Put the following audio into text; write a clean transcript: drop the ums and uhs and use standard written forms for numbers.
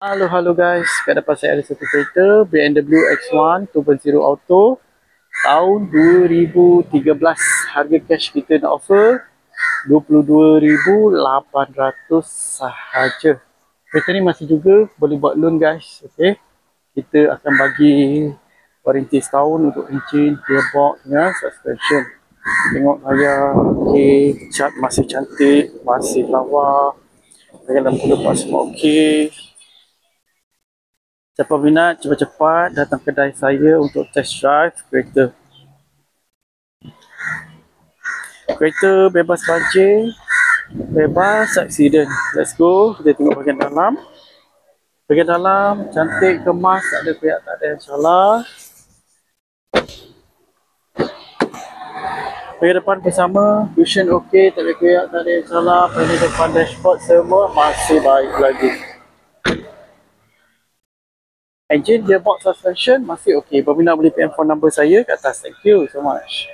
Halo guys, kat depan saya ada satu kereta BMW X1 2.0 Auto tahun 2013. Harga cash kita nak offer 22,800 sahaja. Kereta ni masih juga boleh buat loan guys. Okay, kita akan bagi warranty setahun untuk engine, gearbox dengan suspension. Tengok layar, okay, cat masih cantik, masih lawa, dengan lampu depan semua okay. Siapa minat, cepat-cepat datang kedai saya untuk test drive kereta. Kereta bebas banjir, bebas aksiden. Let's go, kita tengok bahagian dalam. Bahagian dalam cantik, kemas, tak ada koyak, tak ada insyaAllah. Bahagian depan bersama, cushion ok, tak ada koyak, tak ada insyaAllah. Panel depan dashboard semua masih baik lagi. Engine, gearbox, suspension masih okey. Berminat boleh PM phone number saya kat atas. Thank you so much.